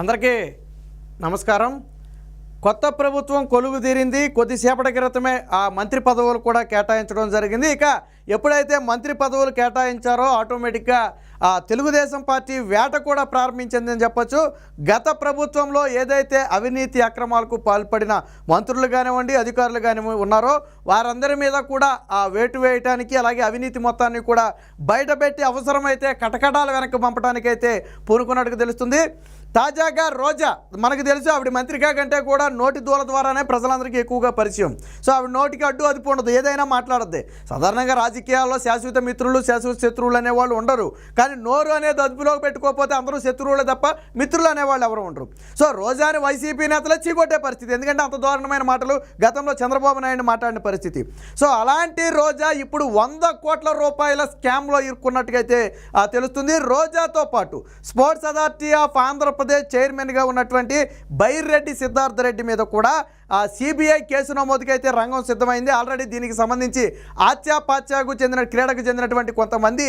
అందరికీ నమస్కారం. కొత్త ప్రభుత్వం కొలువు తీరింది. కొద్దిసేపటి క్రితమే ఆ మంత్రి పదవులు కూడా కేటాయించడం జరిగింది. ఇక ఎప్పుడైతే మంత్రి పదవులు కేటాయించారో ఆటోమేటిక్గా తెలుగుదేశం పార్టీ వేట కూడా ప్రారంభించిందని చెప్పొచ్చు. గత ప్రభుత్వంలో ఏదైతే అవినీతి అక్రమాలకు పాల్పడిన మంత్రులు కానివ్వండి, అధికారులు కానివ్వండి ఉన్నారో వారందరి మీద కూడా వేటు వేయటానికి, అలాగే అవినీతి మొత్తాన్ని కూడా బయటపెట్టి అవసరమైతే కటకటాల వెనక్కి పంపడానికైతే పూనుకున్నట్టుగా తెలుస్తుంది. తాజాగా రోజా మనకు తెలుసు, ఆవిడ మంత్రిగా కంటే కూడా నోటి దూల ద్వారానే ప్రజలందరికీ ఎక్కువగా పరిచయం. సో ఆవిడ నోటికి అడ్డు అదుపు ఉండదు, ఏదైనా మాట్లాడద్ది. సాధారణంగా రాజకీయాల్లో శాశ్వత మిత్రులు శాశ్వత శత్రువులు అనేవాళ్ళు ఉండరు. కానీ నోరు అనేది అదుపులోకి పెట్టుకోకపోతే అందరూ శత్రువులే తప్ప మిత్రులు అనేవాళ్ళు ఎవరు ఉండరు. సో రోజాని వైసీపీ నేతలు చీకొట్టే పరిస్థితి, ఎందుకంటే అంత దారుణమైన మాటలు గతంలో చంద్రబాబు నాయుడు మాట్లాడిన పరిస్థితి. సో అలాంటి రోజా ఇప్పుడు 100 కోట్ల రూపాయల స్కామ్లో ఇరుక్కున్నట్టుగైతే తెలుస్తుంది. రోజాతో పాటు స్పోర్ట్స్ అథారిటీ ఆఫ్ ఆంధ్రప్రదేశ్ చైర్మన్గా ఉన్నటువంటి బైరెడ్డి సిద్ధార్థ రెడ్డి మీద కూడా సిబిఐ కేసు నమోదుకైతే రంగం సిద్ధమైంది. ఆల్రెడీ దీనికి సంబంధించి ఆచ్యాపాచ్యాకు చెందిన క్రీడకు చెందినటువంటి కొంతమంది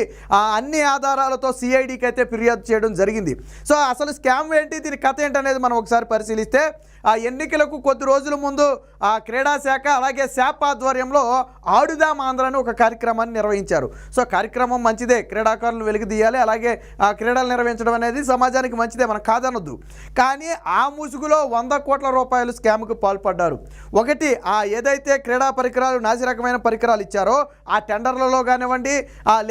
అన్ని ఆధారాలతో సిఐడికి అయితే ఫిర్యాదు చేయడం జరిగింది. సో అసలు స్కామ్ ఏంటి, దీని కథ ఏంటనేది మనం ఒకసారి పరిశీలిస్తే, ఎన్నికలకు కొద్ది రోజుల ముందు క్రీడా శాఖ అలాగే శాప్ ఆధ్వర్యంలో ఆడుదాం ఆంధ్ర అని ఒక కార్యక్రమాన్ని నిర్వహించారు. సో కార్యక్రమం మంచిదే, క్రీడాకారులను వెలికితీయాలి, అలాగే క్రీడలు నిర్వహించడం అనేది సమాజానికి మంచిదే, మనం కాదనొద్దు. కానీ ఆ ముసుగులో 100 కోట్ల రూపాయలు స్కామ్కు పాల్పడ్డారు. ఒకటి, ఏదైతే క్రీడా పరికరాలు నాసి రకమైన పరికరాలు ఇచ్చారో ఆ టెండర్లలో కానివ్వండి,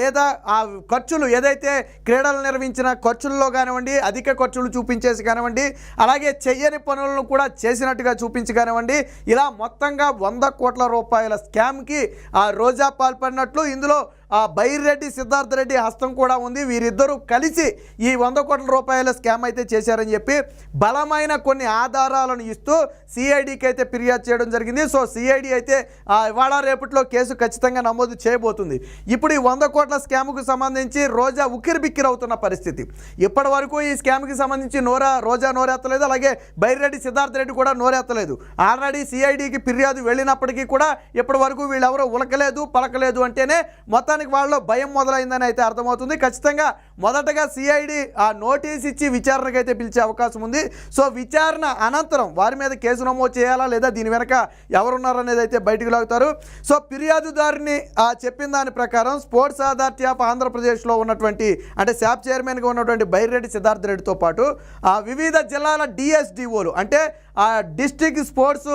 లేదా ఆ ఖర్చులు ఏదైతే క్రీడలు నిర్వహించిన ఖర్చుల్లో కానివ్వండి అధిక ఖర్చులు చూపించేసి కానివ్వండి, అలాగే చెయ్యని పనులను కూడా చేసినట్టుగా చూపించి కానివ్వండి, ఇలా మొత్తంగా 100 కోట్ల రూపాయల స్కామ్కి రోజా పాల్పడినట్లు ఇందులో బైరెడ్డి సిద్ధార్థ రెడ్డి హస్తం కూడా ఉంది. వీరిద్దరూ కలిసి ఈ 100 కోట్ల రూపాయల స్కామ్ అయితే చేశారని చెప్పి బలమైన కొన్ని ఆధారాలను ఇస్తూ సిఐడికి అయితే ఫిర్యాదు చేయడం జరిగింది. సో సిఐడి అయితే ఇవాళ రేపట్లో కేసు ఖచ్చితంగా నమోదు చేయబోతుంది. ఇప్పుడు ఈ 100 కోట్ల స్కామ్కు సంబంధించి రోజా ఉక్కిరిబిక్కిరవుతున్న పరిస్థితి. ఇప్పటి వరకు ఈ స్కామ్కి సంబంధించి రోజా నోరెత్తలేదు, అలాగే బైరెడ్డి సిద్ధార్థ రెడ్డి కూడా నోరెత్తలేదు. ఆల్రెడీ సిఐడికి ఫిర్యాదు వెళ్ళినప్పటికీ కూడా ఇప్పటి వరకు వీళ్ళెవరూ ఉలకలేదు పలకలేదు అంటేనే మొత్తానికి వాళ్ళలో భయం మొదలైందని అయితే అర్థమవుతుంది. ఖచ్చితంగా మొదటగా సిఐడి నోటీస్ ఇచ్చి విచారణకు అయితే పిలిచే అవకాశం ఉంది. సో విచారణ అనంతరం వారి మీద కేసు నమోదు చేయాలా లేదా దీని వెనక ఎవరున్నారనేది అయితే బయటకు లాగుతారు. సో ఫిర్యాదుదారుని చెప్పిన దాని ప్రకారం స్పోర్ట్స్ అథారిటీ ఆఫ్ ఆంధ్రప్రదేశ్లో ఉన్నటువంటి అంటే శాప్ చైర్మన్గా ఉన్నటువంటి బైరెడ్డి సిద్ధార్థ రెడ్డితో పాటు వివిధ జిల్లాల డిఎస్డిఓలు అంటే డిస్ట్రిక్ట్ స్పోర్ట్స్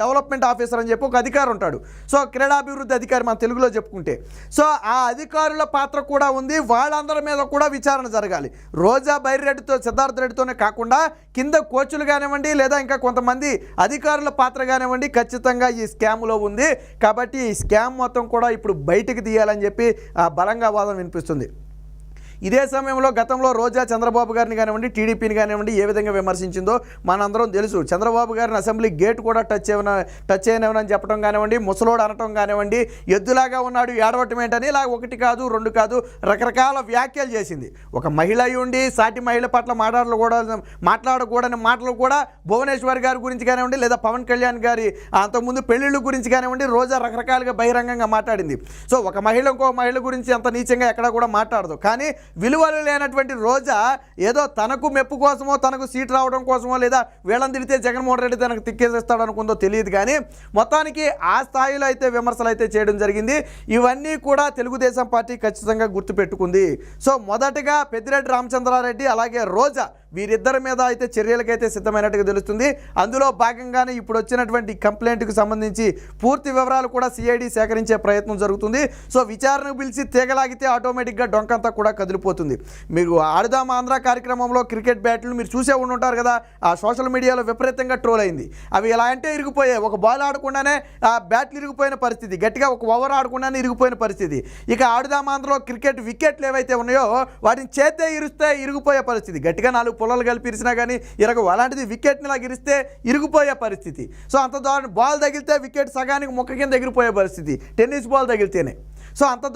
డెవలప్మెంట్ ఆఫీసర్ అని చెప్పి ఒక అధికారి ఉంటాడు. సో క్రీడాభివృద్ధి అధికారి మన తెలుగులో చెప్పుకుంటే, సో ఆ అధికారుల పాత్ర కూడా ఉంది. వాళ్ళందరి మీద కూడా విచారణ జరగాలి. రోజా బైరెడ్డితో సిద్ధార్థ రెడ్డితోనే కాకుండా కింద కోచ్లు కానివ్వండి లేదా ఇంకా కొంతమంది అధికారుల పాత్ర కానివ్వండి ఖచ్చితంగా ఈ స్కామ్లో ఉంది. కాబట్టి ఈ స్కామ్ మొత్తం కూడా ఇప్పుడు బయటకు తీయాలని చెప్పి బలంగా వాదన వినిపిస్తుంది. ఇదే సమయంలో గతంలో రోజా చంద్రబాబు గారిని కానివ్వండి టీడీపీని కానివ్వండి ఏ విధంగా విమర్శించిందో మనందరం తెలుసు. చంద్రబాబు గారిని అసెంబ్లీ గేట్ కూడా టచ్ చేయనివ్వనని చెప్పడం కానివ్వండి, ముసలోడు అనటం కానివ్వండి, ఎద్దులాగా ఉన్నాడు ఏడవటం ఏంటని ఇలా ఒకటి కాదు రెండు కాదు రకరకాల వ్యాఖ్యలు చేసింది. ఒక మహిళ ఉండి సాటి మహిళ పట్ల మాట్లాడకూడని మాటలు కూడా భువనేశ్వర్ గారి గురించి కానివ్వండి లేదా పవన్ కళ్యాణ్ గారి అంతకుముందు పెళ్లిళ్ళ గురించి కానివ్వండి రోజా రకరకాలుగా బహిరంగంగా మాట్లాడింది. సో ఒక మహిళ ఇంకో మహిళ గురించి అంత నీచంగా ఎక్కడా కూడా మాట్లాడదు. కానీ విలువలు లేనటువంటి రోజా ఏదో తనకు మెప్పు కోసమో తనకు సీట్ రావడం కోసమో లేదా వీళ్ళని తిడితే జగన్మోహన్ రెడ్డి తనకు తిక్కేసేస్తాడు అనుకుందో తెలియదు. కానీ మొత్తానికి ఆ స్థాయిలో అయితే విమర్శలు అయితే చేయడం జరిగింది. ఇవన్నీ కూడా తెలుగుదేశం పార్టీ ఖచ్చితంగా గుర్తుపెట్టుకుంది. సో మొదటగా పెద్దిరెడ్డి రామచంద్రారెడ్డి అలాగే రోజా వీరిద్దరి మీద అయితే చర్యలకైతే సిద్ధమైనట్టుగా తెలుస్తుంది. అందులో భాగంగానే ఇప్పుడు వచ్చినటువంటి కంప్లైంట్కి సంబంధించి పూర్తి వివరాలు కూడా సిఐడి సేకరించే ప్రయత్నం జరుగుతుంది. సో విచారణకు పిలిచి తీగలాగితే ఆటోమేటిక్గా డొంకంతా కూడా కదిలిపోతుంది. మీరు ఆడుదాం ఆంధ్ర కార్యక్రమంలో క్రికెట్ బ్యాట్లు మీరు చూసే ఉంటారు కదా, ఆ సోషల్ మీడియాలో విపరీతంగా ట్రోల్ అయింది. అవి ఎలా అంటే ఇరిగిపోయాయి. ఒక బాల్ ఆడకుండానే ఆ బ్యాట్లు ఇరిగిపోయిన పరిస్థితి, గట్టిగా ఒక ఓవర్ ఆడకుండానే ఇరిగిపోయిన పరిస్థితి. ఇక ఆడుదాం ఆంధ్రలో క్రికెట్ వికెట్లు ఏవైతే ఉన్నాయో వాటిని చేతే ఇరిగిపోయే పరిస్థితి. గట్టిగా 4 పుల్లలు కలిపి ఇరిసినా కానీ ఇరగవు. అలాంటిది వికెట్ని లాగా ఇరిస్తే ఇరిగిపోయే పరిస్థితి. సో అంత బాల్ తగిలితే వికెట్ సగానికి ముక్క కింద ఎగిరిపోయే పరిస్థితి, టెన్నిస్ బాల్ తగిలితేనే. సో అంత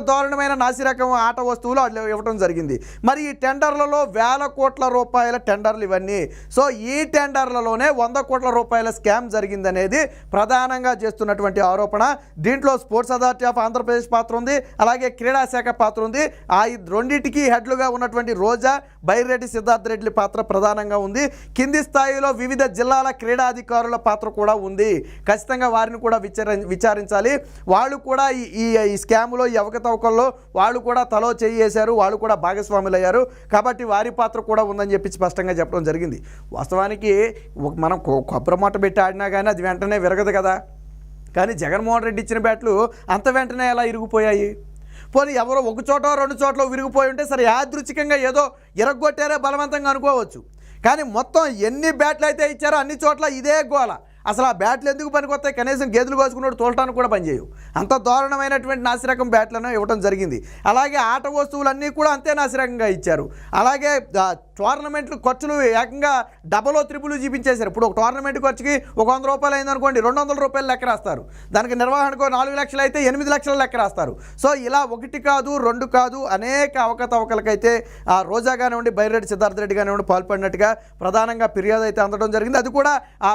దారుణమైన నాసిరకం ఆట వస్తువులు అట్లా ఇవ్వడం జరిగింది. మరి ఈ టెండర్లలో వేల కోట్ల రూపాయల టెండర్లు ఇవన్నీ. సో ఈ టెండర్లలోనే 100 కోట్ల రూపాయల స్కామ్ జరిగిందనేది ప్రధానంగా చేస్తున్నటువంటి ఆరోపణ. దీంట్లో స్పోర్ట్స్ అథారిటీ ఆఫ్ ఆంధ్రప్రదేశ్ పాత్ర ఉంది, అలాగే క్రీడా శాఖ పాత్ర ఉంది. ఆ రెండింటికి హెడ్లుగా ఉన్నటువంటి రోజా, బైరెడ్డి సిద్ధార్థ రెడ్డి పాత్ర ప్రధానంగా ఉంది. కింది స్థాయిలో వివిధ జిల్లాల క్రీడాధికారుల పాత్ర కూడా ఉంది. ఖచ్చితంగా వారిని కూడా విచారించాలి. వాళ్ళు కూడా ఈ స్కామ్లో, ఈ అవకతవకల్లో వాళ్ళు కూడా తలో చేయేశారు, వాళ్ళు కూడా భాగస్వాములు అయ్యారు. కాబట్టి వారి పాత్ర కూడా ఉందని చెప్పి స్పష్టంగా చెప్పడం జరిగింది. వాస్తవానికి మనం కొబ్బరి మూట పెట్టి ఆడినా కానీ అది వెంటనే విరగదు కదా. కానీ జగన్మోహన్ రెడ్డి ఇచ్చిన బ్యాట్లు అంత వెంటనే ఎలా ఇరిగిపోయాయి? పోనీ ఎవరో ఒక చోట 2 చోట్ల విరిగిపోయి ఉంటే సరే, యాదృచ్ఛికంగా ఏదో ఇరగొట్టారే బలవంతంగా అనుకోవచ్చు. కానీ మొత్తం ఎన్ని బ్యాట్లు అయితే ఇచ్చారో అన్ని చోట్ల ఇదే గోల. అసలు ఆ బ్యాట్లు ఎందుకు పనికొస్తాయి? కనీసం గేదెలు కోసుకున్నట్టు తోలటానికి కూడా పనిచేయవు. అంత దారుణమైనటువంటి నాసిరకం బ్యాట్లను ఇవ్వడం జరిగింది. అలాగే ఆట వస్తువులన్నీ కూడా అంతే నాసిరకంగా ఇచ్చారు. అలాగే టోర్నమెంట్లు ఖర్చులు ఏకంగా డబలో త్రిపులు చూపించేశారు. ఇప్పుడు ఒక టోర్నమెంట్ ఖర్చుకి ఒక 100 రూపాయలు అయిందనుకోండి, 200 రూపాయలు లెక్క రాస్తారు. దానికి నిర్వహణకు 4 లక్షలు అయితే 8 లక్షల లెక్క రాస్తారు. సో ఇలా 1 కాదు 2 కాదు అనేక అవకతవకలకైతే ఆ రోజా కానివ్వండి, బైరెడ్డి సిద్ధార్థ రెడ్డి కానివ్వండి పాల్పడినట్టుగా ప్రధానంగా ఫిర్యాదు అయితే అందడం జరిగింది. అది కూడా ఆ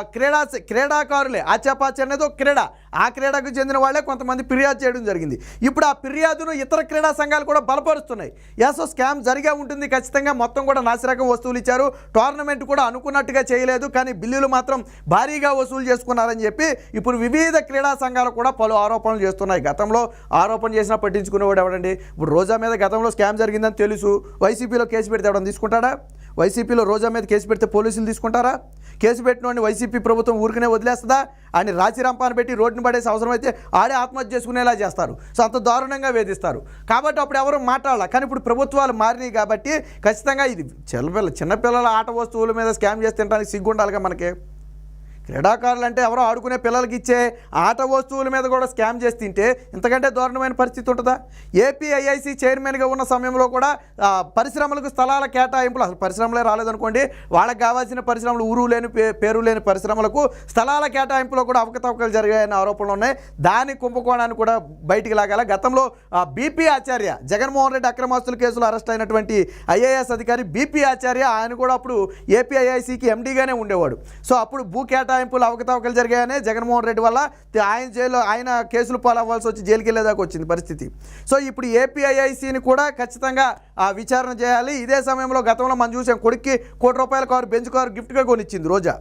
క్రీడాకారులే. ఆచాపాచ అనేది ఒక క్రీడ, ఆ క్రీడకు చెందిన వాళ్ళే కొంతమంది ఫిర్యాదు చేయడం జరిగింది. ఇప్పుడు ఆ ఫిర్యాదును ఇతర క్రీడా సంఘాలు కూడా బలపరుస్తున్నాయి. సో స్కామ్ జరిగే ఉంటుంది ఖచ్చితంగా. మొత్తం కూడా నాసిరకం వస్తువులు ఇచ్చారు. టోర్నమెంట్ కూడా అనుకున్నట్టుగా చేయలేదు, కానీ బిల్లులు మాత్రం భారీగా వసూలు చేసుకున్నారని చెప్పి ఇప్పుడు వివిధ క్రీడా సంఘాలు కూడా పలు ఆరోపణలు చేస్తున్నాయి. గతంలో ఆరోపణ చేసినా పట్టించుకునేవాడు ఎవడండి? ఇప్పుడు రోజా మీద గతంలో స్కామ్ జరిగిందని తెలుసు, వైసీపీలో కేసు పెడితే ఎవడని తీసుకుంటాడా? వైసీపీలో రోజా మీద కేసు పెడితే పోలీసులు తీసుకుంటారా? కేసు పెట్టినోడిని వైసీపీ ప్రభుత్వం ఊరికనే వదిలేస్తుందా? ఆయన రాచిరంపాన్ని పెట్టి రోడ్డుని పడేసి అవసరమైతే ఆడే ఆత్మహత్య చేసుకునేలా చేస్తారు. సో అంత దారుణంగా వేధిస్తారు. కాబట్టి అప్పుడు ఎవరు మాట్లాడాలి. కానీ ఇప్పుడు ప్రభుత్వాలు మారినాయి కాబట్టి ఖచ్చితంగా ఇది చిన్నపిల్లల ఆట వస్తువుల మీద స్కామ్ చేసి తినడానికి సిగ్గుండాలిగా మనకి. క్రీడాకారులు అంటే ఎవరో ఆడుకునే పిల్లలకి ఇచ్చే ఆట వస్తువుల మీద కూడా స్కామ్ చేసి తింటే ఇంతకంటే దారుణమైన పరిస్థితి ఉంటుందా? ఏపీఐఐసి చైర్మన్గా ఉన్న సమయంలో కూడా పరిశ్రమలకు స్థలాల కేటాయింపులు, అసలు పరిశ్రమలే రాలేదనుకోండి, వాళ్ళకి కావాల్సిన పరిశ్రమలు, ఊరు లేని పేరు లేని పరిశ్రమలకు స్థలాల కేటాయింపులో కూడా అవకతవకలు జరిగాయన్న ఆరోపణలు ఉన్నాయి. దాని కుంభకోణాన్ని కూడా బయటికి లాగాల. గతంలో బీపీ ఆచార్య, జగన్మోహన్ రెడ్డి అక్రమాస్తుల కేసులో అరెస్ట్ అయినటువంటి ఐఏఎస్ అధికారి బీపీ ఆచార్య, ఆయన కూడా అప్పుడు ఏపీఐఐసికి ఎండీగానే ఉండేవాడు. సో అప్పుడు భూ కేటాయింపులు అవకతవకలు జరిగాయనే జగన్మోహన్ రెడ్డి వల్ల ఆయన కేసులు పాలవ్వాల్సి వచ్చి జైలుకి వెళ్ళేదాకా వచ్చింది పరిస్థితి. సో ఇప్పుడు ఏపీఐఐసిని కూడా ఖచ్చితంగా విచారణ చేయాలి. ఇదే సమయంలో గతంలో మనం చూసాం, కొడుక్కి ₹1,00,00,000 కారు, బెంచ్ కారు గిఫ్ట్గా కొనిచ్చింది రోజా.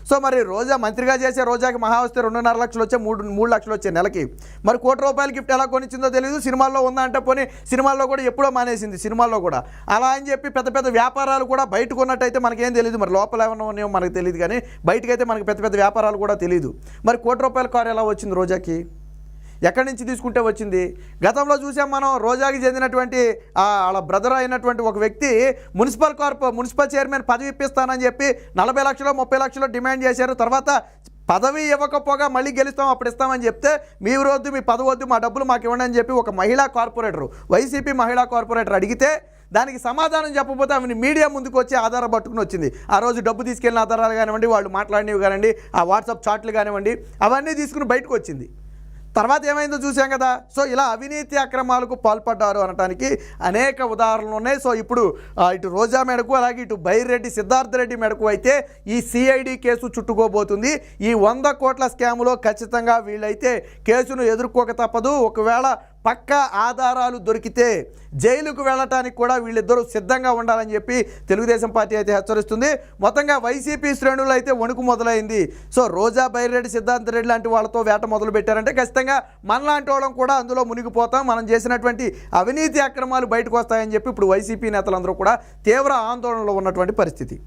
సో మరి రోజా మంత్రిగా చేసే రోజాకి మహా వస్తే 2.5 లక్షలు వచ్చాయి, 3 లక్షలు వచ్చాయి నెలకి. మరి ₹1,00,00,000 గిఫ్ట్ ఎలా కొనిచ్చిందో తెలియదు. సినిమాల్లో ఉందా అంటే పోనీ సినిమాల్లో కూడా ఎప్పుడో మానేసింది, సినిమాల్లో కూడా. అలా అని చెప్పి పెద్ద పెద్ద వ్యాపారాలు కూడా బయటకు ఉన్నట్టయితే మనకేం తెలియదు. మరి లోపల ఏమన్నా ఉన్నాయో మనకు తెలియదు, కానీ బయటకైతే మనకి పెద్ద పెద్ద వ్యాపారాలు కూడా తెలియదు. మరి ₹1,00,00,000 కారు ఎలా వచ్చింది రోజాకి? ఎక్కడి నుంచి తీసుకుంటే వచ్చింది? గతంలో చూసాం మనం, రోజాకి చెందినటువంటి వాళ్ళ బ్రదర్ అయినటువంటి ఒక వ్యక్తి మున్సిపల్ చైర్మన్ పదవి ఇప్పిస్తానని చెప్పి 40 లక్షలు 30 లక్షలు డిమాండ్ చేశారు. తర్వాత పదవి ఇవ్వకపోగా మళ్ళీ గెలుస్తాం అప్పుడు ఇస్తామని చెప్తే, మీ వద్దు, మీ పదవి వద్దు, మా డబ్బులు మాకు ఇవ్వండి అని చెప్పి ఒక మహిళా కార్పొరేటర్, వైసీపీ మహిళా కార్పొరేటర్ అడిగితే దానికి సమాధానం చెప్పకపోతే ఆమెను మీడియా ముందుకు వచ్చి ఆధారం పట్టుకుని వచ్చింది. ఆ రోజు డబ్బు తీసుకెళ్ళిన ఆధారాలు కానివ్వండి, వాళ్ళు మాట్లాడినవి కానివ్వండి, ఆ వాట్సాప్ చాట్లు కానివ్వండి, అవన్నీ తీసుకుని బయటకు వచ్చింది. తర్వాత ఏమైందో చూసాం కదా. సో ఇలా అవినీతి అక్రమాలకు పాల్పడ్డారు అనడానికి అనేక ఉదాహరణలు ఉన్నాయి. సో ఇప్పుడు ఇటు రోజా మెడకు, అలాగే ఇటు బైరెడ్డి సిద్ధార్థ రెడ్డి మెడకు అయితే ఈ సిఐడి కేసు చుట్టుకోబోతుంది. ఈ 100 కోట్ల స్కాములో ఖచ్చితంగా వీళ్ళైతే కేసును ఎదుర్కోక తప్పదు. ఒకవేళ పక్కా ఆధారాలు దొరికితే జైలుకు వెళ్ళటానికి కూడా వీళ్ళిద్దరూ సిద్ధంగా ఉండాలని చెప్పి తెలుగుదేశం పార్టీ అయితే హెచ్చరిస్తుంది. మొత్తంగా వైసీపీ శ్రేణులు అయితే వణుకు మొదలైంది. సో రోజా, బైరెడ్డి సిద్ధార్థ రెడ్డి లాంటి వాళ్ళతో వేట మొదలు పెట్టారంటే ఖచ్చితంగా మనలాంటి వాళ్ళం కూడా అందులో మునిగిపోతాం, మనం చేసినటువంటి అవినీతి అక్రమాలు బయటకు వస్తాయని చెప్పి ఇప్పుడు వైసీపీ నేతలందరూ కూడా తీవ్ర ఆందోళనలో ఉన్నటువంటి పరిస్థితి.